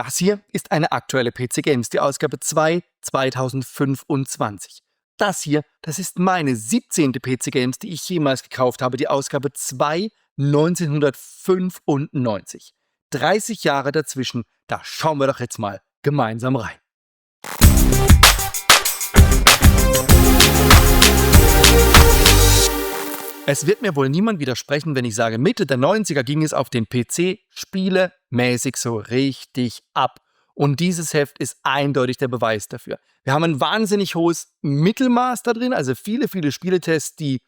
Das hier ist eine aktuelle PC Games, die Ausgabe 2 2025. Das hier, das ist meine 17. PC Games, die ich jemals gekauft habe, die Ausgabe 2 1995. 30 Jahre dazwischen, da schauen wir doch jetzt mal gemeinsam rein. Es wird mir wohl niemand widersprechen, wenn ich sage, Mitte der 90er ging es auf den PC spielemäßig so richtig ab. Und dieses Heft ist eindeutig der Beweis dafür. Wir haben ein wahnsinnig hohes Mittelmaß da drin, also viele Spieletests, die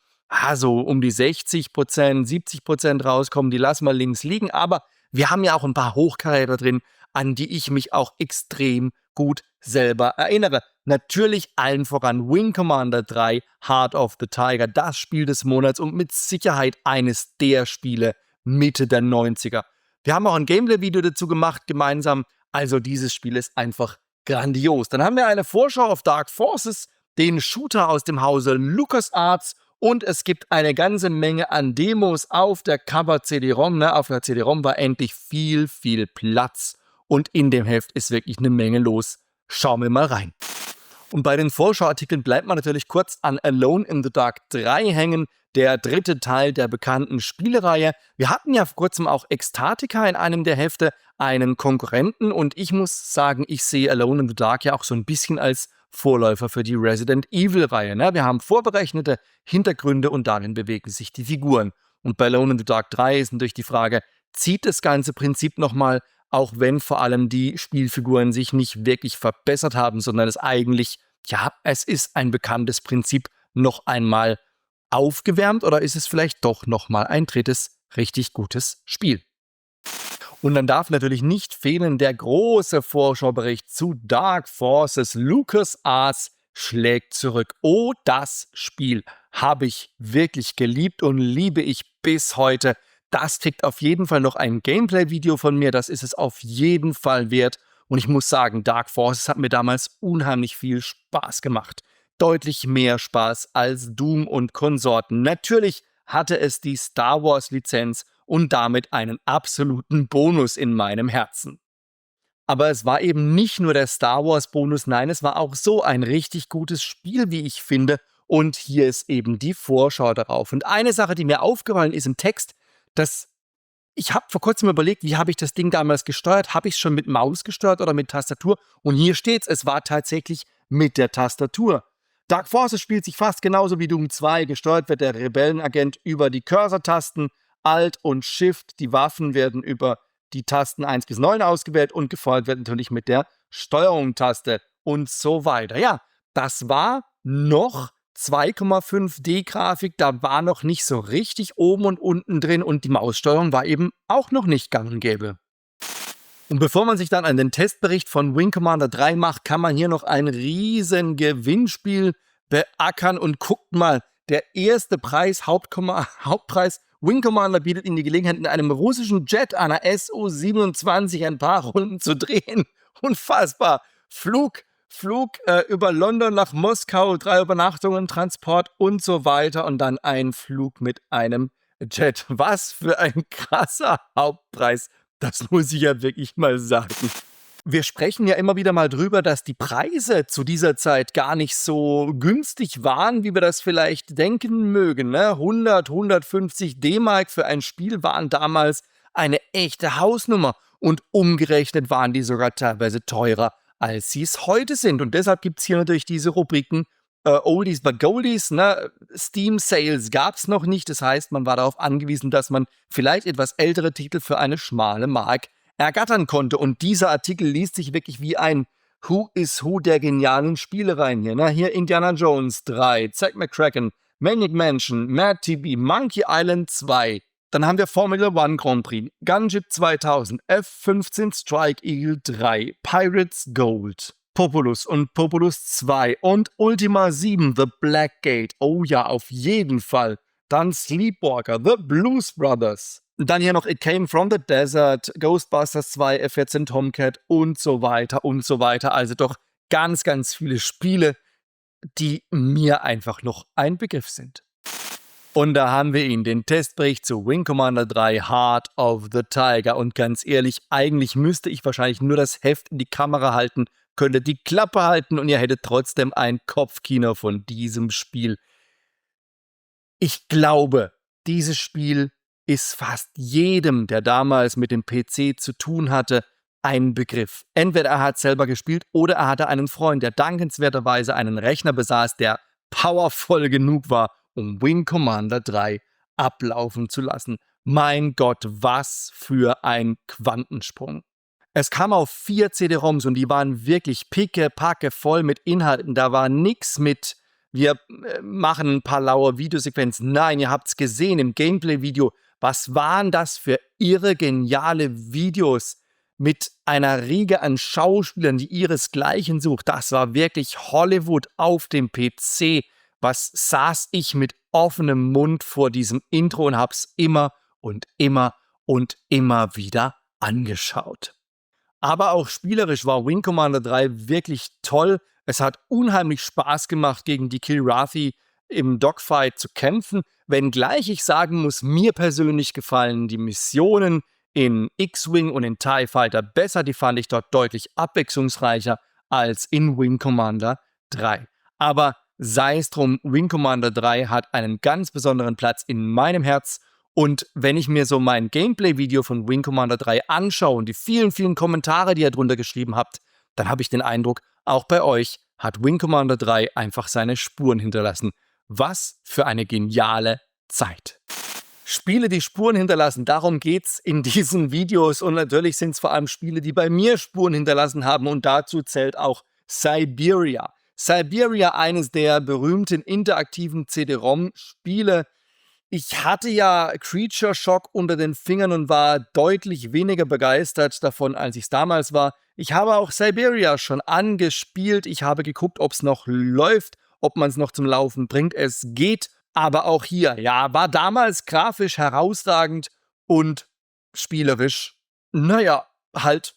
so um die 60%, 70% rauskommen, die lassen wir links liegen. Aber wir haben ja auch ein paar Hochkaräter drin, an die ich mich auch extrem gut selber erinnere. Natürlich allen voran Wing Commander 3, Heart of the Tiger, das Spiel des Monats und mit Sicherheit eines der Spiele Mitte der 90er. Wir haben auch ein Gameplay-Video dazu gemacht, gemeinsam. Also dieses Spiel ist einfach grandios. Dann haben wir eine Vorschau auf Dark Forces, den Shooter aus dem Hause LucasArts, und es gibt eine ganze Menge an Demos auf der Cover-CD-ROM. Auf der CD-ROM war endlich viel Platz und in dem Heft ist wirklich eine Menge los. Schauen wir mal rein. Und bei den Vorschauartikeln bleibt man natürlich kurz an Alone in the Dark 3 hängen, der dritte Teil der bekannten Spielereihe. Wir hatten ja vor kurzem auch Extatica in einem der Hefte, einen Konkurrenten, und ich muss sagen, ich sehe Alone in the Dark ja auch so ein bisschen als Vorläufer für die Resident Evil-Reihe. Wir haben vorberechnete Hintergründe und darin bewegen sich die Figuren. Und bei Alone in the Dark 3 ist natürlich die Frage, zieht das ganze Prinzip nochmal, auch wenn vor allem die Spielfiguren sich nicht wirklich verbessert haben, sondern es eigentlich, es ist ein bekanntes Prinzip noch einmal aufgewärmt, oder ist es vielleicht doch nochmal ein drittes richtig gutes Spiel? Und dann darf natürlich nicht fehlen der große Vorschaubericht zu Dark Forces. LucasArts schlägt zurück. Oh, das Spiel habe ich wirklich geliebt und liebe ich bis heute. Das kriegt auf jeden Fall noch ein Gameplay-Video von mir. Das ist es auf jeden Fall wert. Und ich muss sagen, Dark Forces hat mir damals unheimlich viel Spaß gemacht. Deutlich mehr Spaß als Doom und Konsorten. Natürlich hatte es die Star Wars-Lizenz und damit einen absoluten Bonus in meinem Herzen. Aber es war eben nicht nur der Star Wars-Bonus, nein, es war auch so ein richtig gutes Spiel, wie ich finde. Und hier ist eben die Vorschau darauf. Und eine Sache, die mir aufgefallen ist im Text, ich habe vor kurzem überlegt, wie habe ich das Ding damals gesteuert? Habe ich es schon mit Maus gesteuert oder mit Tastatur? Und hier steht's, es war tatsächlich mit der Tastatur. Dark Forces spielt sich fast genauso wie Doom 2. Gesteuert wird der Rebellenagent über die Cursor-Tasten, Alt und Shift. Die Waffen werden über die Tasten 1 bis 9 ausgewählt und gefeuert wird natürlich mit der Steuerung-Taste und so weiter. Ja, das war noch 2,5D-Grafik, da war noch nicht so richtig oben und unten drin und die Maussteuerung war eben auch noch nicht gang und gäbe. Und bevor man sich dann an den Testbericht von Wing Commander 3 macht, kann man hier noch ein riesen Gewinnspiel beackern und guckt mal, der erste Preis, Hauptpreis, Wing Commander bietet Ihnen die Gelegenheit, in einem russischen Jet, einer Su-27, ein paar Runden zu drehen. Unfassbar. Flug über London nach Moskau, 3 Übernachtungen, Transport und so weiter und dann ein Flug mit einem Jet. Was für ein krasser Hauptpreis. Das muss ich ja wirklich mal sagen. Wir sprechen ja immer wieder mal drüber, dass die Preise zu dieser Zeit gar nicht so günstig waren, wie wir das vielleicht denken mögen. 100, 150 D-Mark für ein Spiel waren damals eine echte Hausnummer. Und umgerechnet waren die sogar teilweise teurer, als sie es heute sind. Und deshalb gibt es hier natürlich diese Rubriken Oldies but Goldies. Steam Sales gab es noch nicht. Das heißt, man war darauf angewiesen, dass man vielleicht etwas ältere Titel für eine schmale Mark ergattern konnte. Und dieser Artikel liest sich wirklich wie ein Who is Who der genialen Spielereien hier. Hier Indiana Jones 3, Zack McCracken, Maniac Mansion, Mad TV, Monkey Island 2. Dann haben wir Formula One Grand Prix, Gunship 2000, F-15 Strike Eagle 3, Pirates Gold, Populous und Populous 2 und Ultima 7, The Black Gate. Oh ja, auf jeden Fall. Dann Sleepwalker, The Blues Brothers. Dann hier noch It Came From The Desert, Ghostbusters 2, F-14 Tomcat und so weiter und so weiter. Also doch ganz viele Spiele, die mir einfach noch ein Begriff sind. Und da haben wir ihn, den Testbericht zu Wing Commander 3 Heart of the Tiger. Und ganz ehrlich, eigentlich müsste ich wahrscheinlich nur das Heft in die Kamera halten, könnte die Klappe halten und ihr hättet trotzdem ein Kopfkino von diesem Spiel. Ich glaube, dieses Spiel ist fast jedem, der damals mit dem PC zu tun hatte, ein Begriff. Entweder er hat selber gespielt oder er hatte einen Freund, der dankenswerterweise einen Rechner besaß, der powervoll genug war, um Wing Commander 3 ablaufen zu lassen. Mein Gott, was für ein Quantensprung. Es kam auf 4 CD-ROMs und die waren wirklich picke-packe voll mit Inhalten. Da war nix mit, wir machen ein paar laue Videosequenzen. Nein, ihr habt's gesehen im Gameplay-Video. Was waren das für irre geniale Videos mit einer Riege an Schauspielern, die ihresgleichen sucht. Das war wirklich Hollywood auf dem PC. Was saß ich mit offenem Mund vor diesem Intro und hab's immer und immer und immer wieder angeschaut. Aber auch spielerisch war Wing Commander 3 wirklich toll. Es hat unheimlich Spaß gemacht, gegen die Kilrathi im Dogfight zu kämpfen, wenngleich ich sagen muss, mir persönlich gefallen die Missionen in X-Wing und in TIE Fighter besser. Die fand ich dort deutlich abwechslungsreicher als in Wing Commander 3. Aber sei es drum, Wing Commander 3 hat einen ganz besonderen Platz in meinem Herz. Und wenn ich mir so mein Gameplay-Video von Wing Commander 3 anschaue und die vielen, vielen Kommentare, die ihr drunter geschrieben habt, dann habe ich den Eindruck, auch bei euch hat Wing Commander 3 einfach seine Spuren hinterlassen. Was für eine geniale Zeit. Spiele, die Spuren hinterlassen, darum geht's in diesen Videos. Und natürlich sind es vor allem Spiele, die bei mir Spuren hinterlassen haben. Und dazu zählt auch Syberia. Syberia, eines der berühmten interaktiven CD-ROM-Spiele. Ich hatte ja Creature Shock unter den Fingern und war deutlich weniger begeistert davon, als ich es damals war. Ich habe auch Syberia schon angespielt. Ich habe geguckt, ob es noch läuft, ob man es noch zum Laufen bringt. Es geht, aber auch hier, ja, war damals grafisch herausragend und spielerisch, naja, halt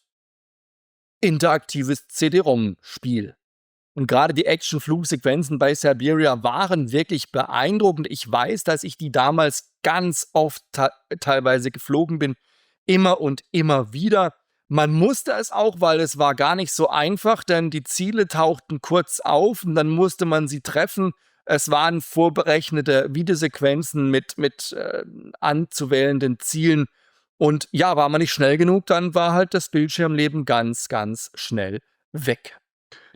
interaktives CD-ROM-Spiel. Und gerade die Action-Flugsequenzen bei Syberia waren wirklich beeindruckend. Ich weiß, dass ich die damals ganz oft teilweise geflogen bin. Immer und immer wieder. Man musste es auch, weil es war gar nicht so einfach, denn die Ziele tauchten kurz auf und dann musste man sie treffen. Es waren vorberechnete Videosequenzen mit anzuwählenden Zielen. Und ja, war man nicht schnell genug, dann war halt das Bildschirmleben ganz, ganz schnell weg.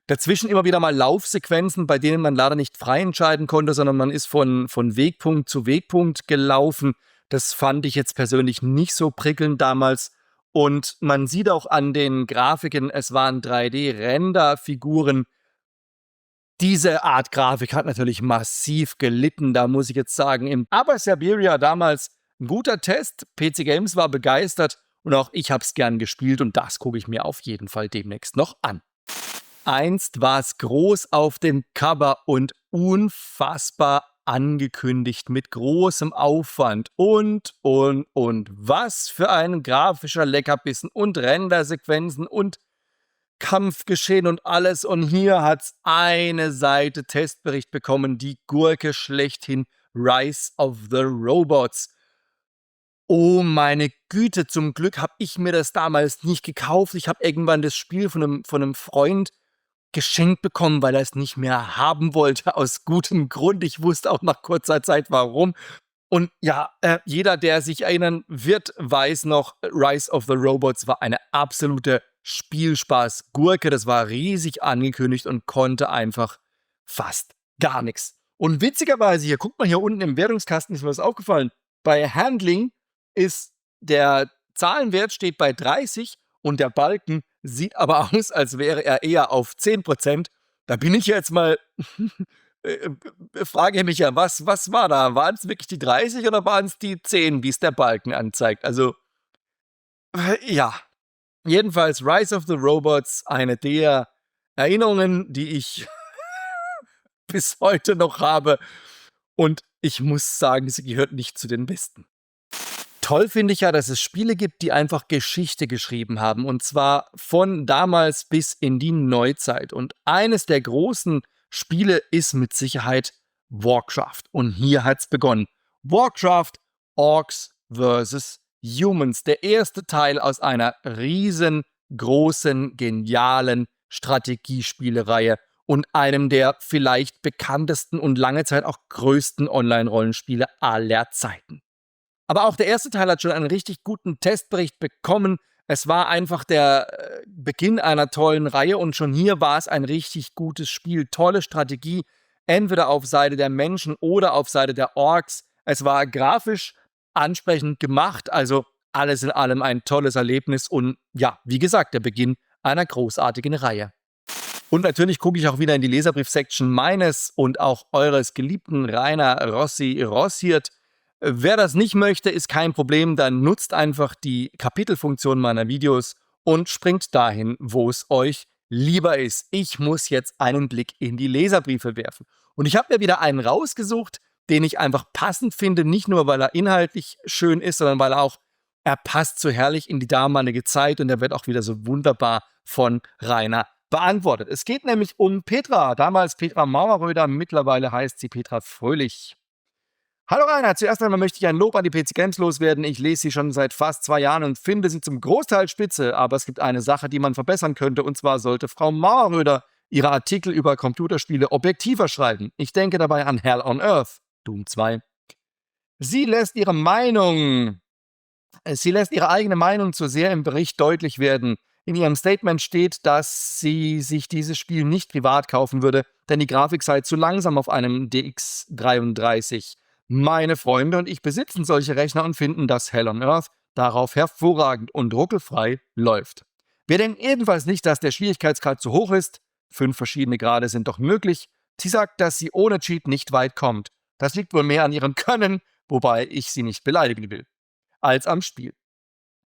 Dazwischen immer wieder mal Laufsequenzen, bei denen man leider nicht frei entscheiden konnte, sondern man ist von Wegpunkt zu Wegpunkt gelaufen. Das fand ich jetzt persönlich nicht so prickelnd damals. Und man sieht auch an den Grafiken, es waren 3D-Render-Figuren. Diese Art Grafik hat natürlich massiv gelitten, da muss ich jetzt sagen. Aber Syberia damals ein guter Test. PC Games war begeistert und auch ich habe es gern gespielt und das gucke ich mir auf jeden Fall demnächst noch an. Einst war es groß auf dem Cover und unfassbar angekündigt mit großem Aufwand und. Was für ein grafischer Leckerbissen und Rendersequenzen und Kampfgeschehen und alles. Und hier hat's eine Seite Testbericht bekommen, die Gurke schlechthin, Rise of the Robots. Oh meine Güte, zum Glück habe ich mir das damals nicht gekauft. Ich habe irgendwann das Spiel von einem Freund geschenkt bekommen, weil er es nicht mehr haben wollte, aus gutem Grund. Ich wusste auch nach kurzer Zeit, warum. Und ja, jeder, der sich erinnern wird, weiß noch, Rise of the Robots war eine absolute Spielspaß-Gurke. Das war riesig angekündigt und konnte einfach fast gar nichts. Und witzigerweise, hier guckt mal hier unten im Wertungskasten, ist mir das aufgefallen, bei Handling ist der Zahlenwert steht bei 30 und der Balken sieht aber aus, als wäre er eher auf 10%. Da bin ich jetzt mal, frage mich ja, was war da? Waren es wirklich die 30 oder waren es die 10, wie es der Balken anzeigt? Also, ja. Jedenfalls Rise of the Robots, eine der Erinnerungen, die ich bis heute noch habe. Und ich muss sagen, sie gehört nicht zu den besten. Toll finde ich ja, dass es Spiele gibt, die einfach Geschichte geschrieben haben. Und zwar von damals bis in die Neuzeit. Und eines der großen Spiele ist mit Sicherheit Warcraft. Und hier hat's begonnen. Warcraft Orcs vs. Humans. Der erste Teil aus einer riesengroßen, genialen Strategiespielereihe und einem der vielleicht bekanntesten und lange Zeit auch größten Online-Rollenspiele aller Zeiten. Aber auch der erste Teil hat schon einen richtig guten Testbericht bekommen. Es war einfach der Beginn einer tollen Reihe und schon hier war es ein richtig gutes Spiel. Tolle Strategie, entweder auf Seite der Menschen oder auf Seite der Orks. Es war grafisch ansprechend gemacht, also alles in allem ein tolles Erlebnis und ja, wie gesagt, der Beginn einer großartigen Reihe. Und natürlich gucke ich auch wieder in die Leserbrief-Section meines und auch eures geliebten Rainer Rossi Rossiert. Wer das nicht möchte, ist kein Problem, dann nutzt einfach die Kapitelfunktion meiner Videos und springt dahin, wo es euch lieber ist. Ich muss jetzt einen Blick in die Leserbriefe werfen. Und ich habe mir wieder einen rausgesucht, den ich einfach passend finde, nicht nur, weil er inhaltlich schön ist, sondern weil er passt so herrlich in die damalige Zeit und er wird auch wieder so wunderbar von Rainer beantwortet. Es geht nämlich um Petra, damals Petra Mauerröder, mittlerweile heißt sie Petra Fröhlich. Hallo Rainer, zuerst einmal möchte ich ein Lob an die PC Games loswerden. Ich lese sie schon seit fast 2 Jahren und finde sie zum Großteil spitze, aber es gibt eine Sache, die man verbessern könnte, und zwar sollte Frau Mauerröder ihre Artikel über Computerspiele objektiver schreiben. Ich denke dabei an Hell on Earth, Doom 2. Sie lässt ihre eigene Meinung zu sehr im Bericht deutlich werden. In ihrem Statement steht, dass sie sich dieses Spiel nicht privat kaufen würde, denn die Grafik sei zu langsam auf einem DX33. Meine Freunde und ich besitzen solche Rechner und finden, dass Hell on Earth darauf hervorragend und ruckelfrei läuft. Wir denken ebenfalls nicht, dass der Schwierigkeitsgrad zu hoch ist. 5 verschiedene Grade sind doch möglich. Sie sagt, dass sie ohne Cheat nicht weit kommt. Das liegt wohl mehr an ihrem Können, wobei ich sie nicht beleidigen will, als am Spiel.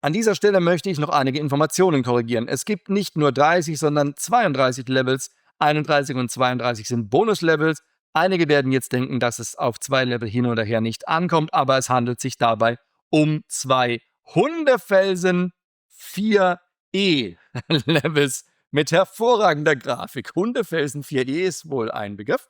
An dieser Stelle möchte ich noch einige Informationen korrigieren. Es gibt nicht nur 30, sondern 32 Levels. 31 und 32 sind Bonuslevels. Einige werden jetzt denken, dass es auf 2 Level hin oder her nicht ankommt, aber es handelt sich dabei um 2 Hundefelsen 4E Levels mit hervorragender Grafik. Hundefelsen 4E ist wohl ein Begriff.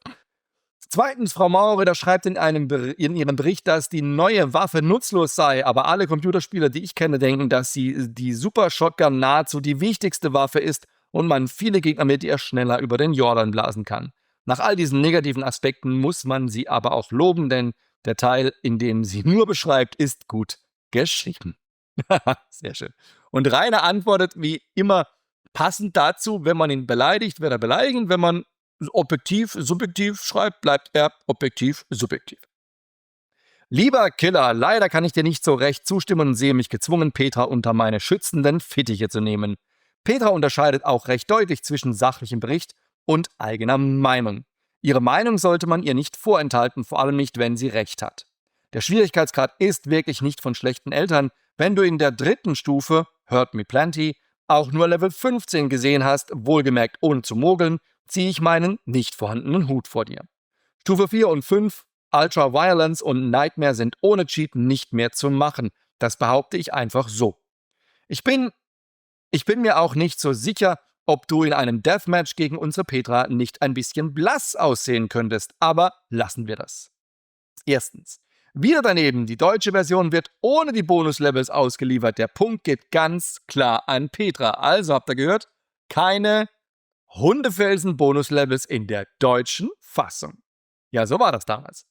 Zweitens, Frau Mauerröder schreibt in ihrem Bericht, dass die neue Waffe nutzlos sei, aber alle Computerspieler, die ich kenne, denken, dass die Super Shotgun nahezu die wichtigste Waffe ist und man viele Gegner mit ihr schneller über den Jordan blasen kann. Nach all diesen negativen Aspekten muss man sie aber auch loben, denn der Teil, in dem sie nur beschreibt, ist gut geschrieben. Sehr schön. Und Rainer antwortet wie immer passend dazu, wenn man ihn beleidigt, wird er beleidigen, wenn man objektiv, subjektiv schreibt, bleibt er objektiv, subjektiv. Lieber Killer, leider kann ich dir nicht so recht zustimmen und sehe mich gezwungen, Petra unter meine schützenden Fittiche zu nehmen. Petra unterscheidet auch recht deutlich zwischen sachlichem Bericht und eigener Meinung. Ihre Meinung sollte man ihr nicht vorenthalten, vor allem nicht, wenn sie recht hat. Der Schwierigkeitsgrad ist wirklich nicht von schlechten Eltern. Wenn du in der 3. Stufe, Hurt Me Plenty, auch nur Level 15 gesehen hast, wohlgemerkt ohne zu mogeln, ziehe ich meinen nicht vorhandenen Hut vor dir. Stufe 4 und 5, Ultra Violence und Nightmare sind ohne Cheat nicht mehr zu machen. Das behaupte ich einfach so. Ich bin mir auch nicht so sicher, ob du in einem Deathmatch gegen unsere Petra nicht ein bisschen blass aussehen könntest, aber lassen wir das. Erstens. Wieder daneben, die deutsche Version wird ohne die Bonuslevels ausgeliefert. Der Punkt geht ganz klar an Petra. Also habt ihr gehört, keine Hundefelsen-Bonuslevels in der deutschen Fassung. Ja, so war das damals.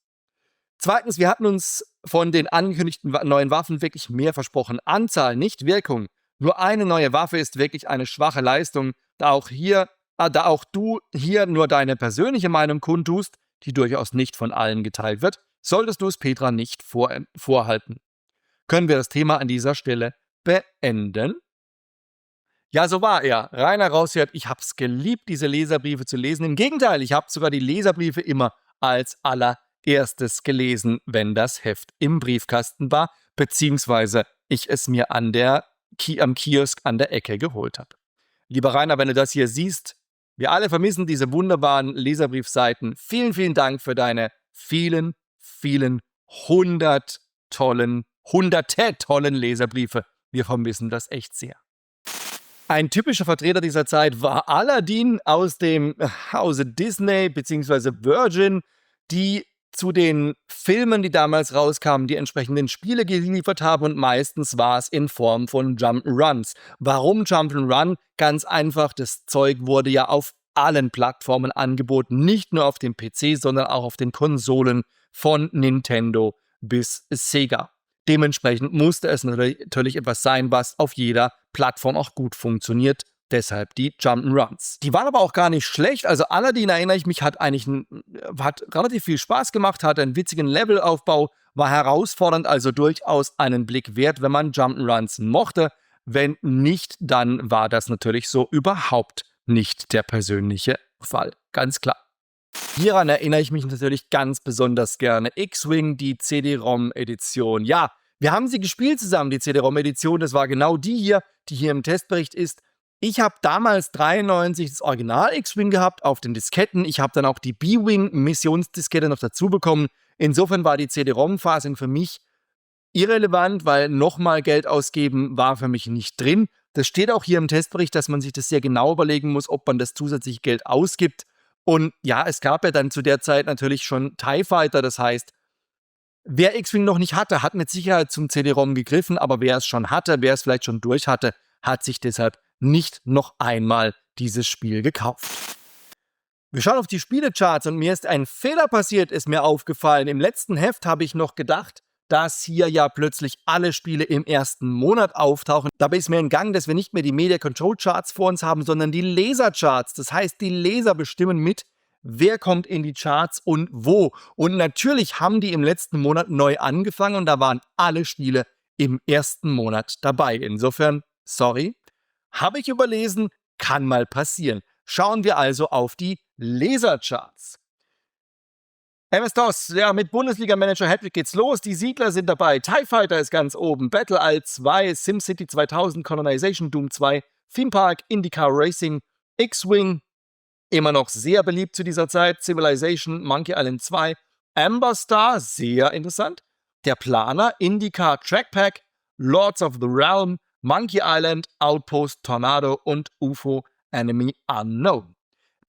Zweitens, wir hatten uns von den angekündigten neuen Waffen wirklich mehr versprochen. Anzahl, nicht Wirkung. Nur eine neue Waffe ist wirklich eine schwache Leistung, da auch du hier nur deine persönliche Meinung kundtust, die durchaus nicht von allen geteilt wird, solltest du es Petra nicht vorhalten. Können wir das Thema an dieser Stelle beenden? Ja, so war er. Rainer Rausiert, ich hab's geliebt, diese Leserbriefe zu lesen. Im Gegenteil, ich habe sogar die Leserbriefe immer als allererstes gelesen, wenn das Heft im Briefkasten war, beziehungsweise ich es mir am Kiosk an der Ecke geholt habe. Lieber Rainer, wenn du das hier siehst, wir alle vermissen diese wunderbaren Leserbriefseiten. Vielen, vielen Dank für deine vielen, vielen hunderte tollen Leserbriefe. Wir vermissen das echt sehr. Ein typischer Vertreter dieser Zeit war Aladdin aus dem Hause Disney bzw. Virgin, die zu den Filmen, die damals rauskamen, die entsprechenden Spiele geliefert haben und meistens war es in Form von Jump'n'Runs. Warum Jump'n'Run? Ganz einfach, das Zeug wurde ja auf allen Plattformen angeboten, nicht nur auf dem PC, sondern auch auf den Konsolen von Nintendo bis Sega. Dementsprechend musste es natürlich etwas sein, was auf jeder Plattform auch gut funktioniert. Deshalb die Jump'n'Runs. Die waren aber auch gar nicht schlecht. Also Aladdin, erinnere ich mich, hat relativ viel Spaß gemacht, hatte einen witzigen Levelaufbau, war herausfordernd, also durchaus einen Blick wert, wenn man Jump'n'Runs mochte. Wenn nicht, dann war das natürlich so überhaupt nicht der persönliche Fall. Ganz klar. Hieran erinnere ich mich natürlich ganz besonders gerne. X-Wing, die CD-ROM-Edition. Ja, wir haben sie gespielt zusammen, die CD-ROM-Edition. Das war genau die hier im Testbericht ist. Ich habe damals 93 das Original X-Wing gehabt auf den Disketten. Ich habe dann auch die B-Wing-Missionsdiskette noch dazu bekommen. Insofern war die CD-ROM-Phase für mich irrelevant, weil nochmal Geld ausgeben war für mich nicht drin. Das steht auch hier im Testbericht, dass man sich das sehr genau überlegen muss, ob man das zusätzliche Geld ausgibt. Und ja, es gab ja dann zu der Zeit natürlich schon TIE Fighter, das heißt, wer X-Wing noch nicht hatte, hat mit Sicherheit zum CD-ROM gegriffen, aber wer es schon hatte, wer es vielleicht schon durch hatte, hat sich deshalb nicht noch einmal dieses Spiel gekauft. Wir schauen auf die Spielecharts und mir ist ein Fehler passiert, ist mir aufgefallen. Im letzten Heft habe ich noch gedacht, dass hier ja plötzlich alle Spiele im ersten Monat auftauchen. Dabei ist mir entgangen, dass wir nicht mehr die Media Control Charts vor uns haben, sondern die Lesercharts. Das heißt, die Leser bestimmen mit, wer kommt in die Charts und wo. Und natürlich haben die im letzten Monat neu angefangen und da waren alle Spiele im ersten Monat dabei. Insofern, sorry, habe ich überlesen, kann mal passieren. Schauen wir also auf die Lesercharts. MS-DOS, ja, mit Bundesliga-Manager Hedwig geht's los. Die Siedler sind dabei. TIE Fighter ist ganz oben. Battle 2, SimCity 2000, Colonization, Doom 2, Theme Park, IndyCar Racing, X-Wing, immer noch sehr beliebt zu dieser Zeit. Civilization, Monkey Island 2, Amber Star, sehr interessant. Der Planer, IndyCar Trackpack, Lords of the Realm, Monkey Island, Outpost, Tornado und UFO Enemy Unknown.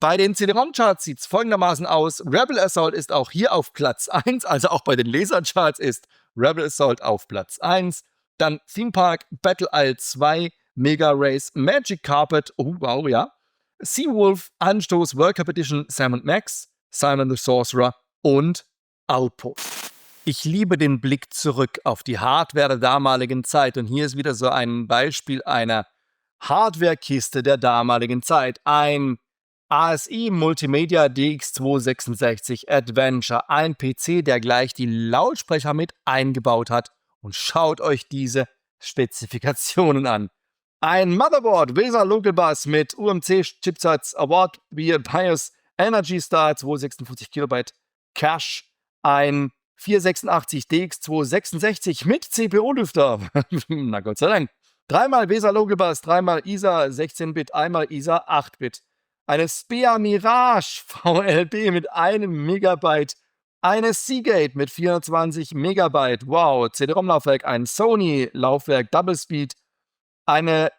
Bei den CD-ROM-Charts sieht es folgendermaßen aus. Rebel Assault ist auch hier auf Platz 1, also auch bei den Lesercharts ist Rebel Assault auf Platz 1. Dann Theme Park, Battle Isle 2, Mega Race, Magic Carpet, oh wow, ja. Seawolf, Anstoß, World Cup Edition, Sam & Max, Simon the Sorcerer und Outpost. Ich liebe den Blick zurück auf die Hardware der damaligen Zeit und hier ist wieder so ein Beispiel einer Hardwarekiste der damaligen Zeit. Ein ASI Multimedia DX266 Adventure, ein PC, der gleich die Lautsprecher mit eingebaut hat. Und schaut euch diese Spezifikationen an. Ein Motherboard, VESA Local Bus mit UMC Chipsatz Award BIOS Energy Star 256 KB Cache, ein 486 DX266 mit CPU-Lüfter. Na Gott sei Dank. Dreimal VESA Local Bus, dreimal ISA 16-Bit, einmal ISA 8-Bit. Eine Spea Mirage VLB mit 1 Megabyte, eine Seagate mit 420 Megabyte, wow, CD-ROM-Laufwerk, ein Sony-Laufwerk Double Speed, eine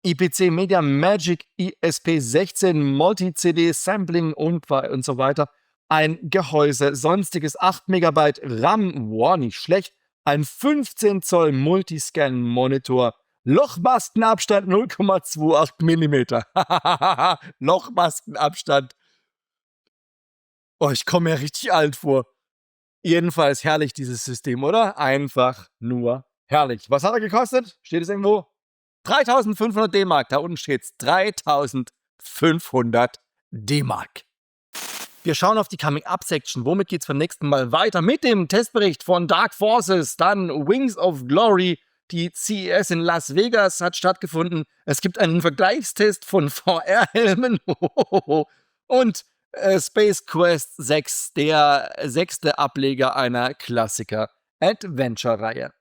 IPC Media Magic ISP16 Multi-CD Sampling und so weiter, ein Gehäuse, sonstiges 8 Megabyte RAM, wow, nicht schlecht, ein 15 Zoll Multiscan-Monitor, Lochmaskenabstand 0,28 mm. Lochmaskenabstand. Oh, ich komme mir richtig alt vor. Jedenfalls herrlich, dieses System, oder? Einfach nur herrlich. Was hat er gekostet? Steht es irgendwo? 3.500 D-Mark. Da unten steht es. 3.500 D-Mark. Wir schauen auf die Coming-Up-Section. Womit geht es beim nächsten Mal weiter? Mit dem Testbericht von Dark Forces, dann Wings of Glory. Die CES in Las Vegas hat stattgefunden. Es gibt einen Vergleichstest von VR-Helmen. Und Space Quest 6, der 6. Ableger einer Klassiker-Adventure-Reihe.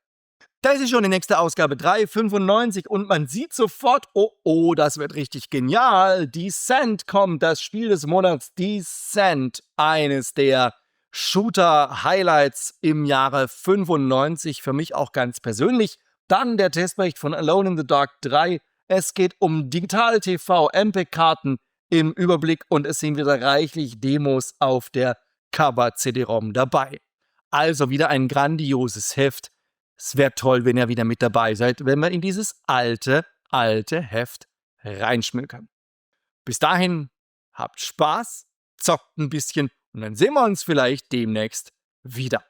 Das ist schon die nächste Ausgabe 395 und man sieht sofort, oh, das wird richtig genial. Descent kommt, das Spiel des Monats Descent, eines der Shooter-Highlights im Jahre 95, für mich auch ganz persönlich. Dann der Testbericht von Alone in the Dark 3. Es geht um Digital-TV, MPEG-Karten im Überblick und es sind wieder reichlich Demos auf der Cover-CD-ROM dabei. Also wieder ein grandioses Heft. Es wäre toll, wenn ihr wieder mit dabei seid, wenn wir in dieses alte Heft reinschmökern. Bis dahin, habt Spaß, zockt ein bisschen und dann sehen wir uns vielleicht demnächst wieder.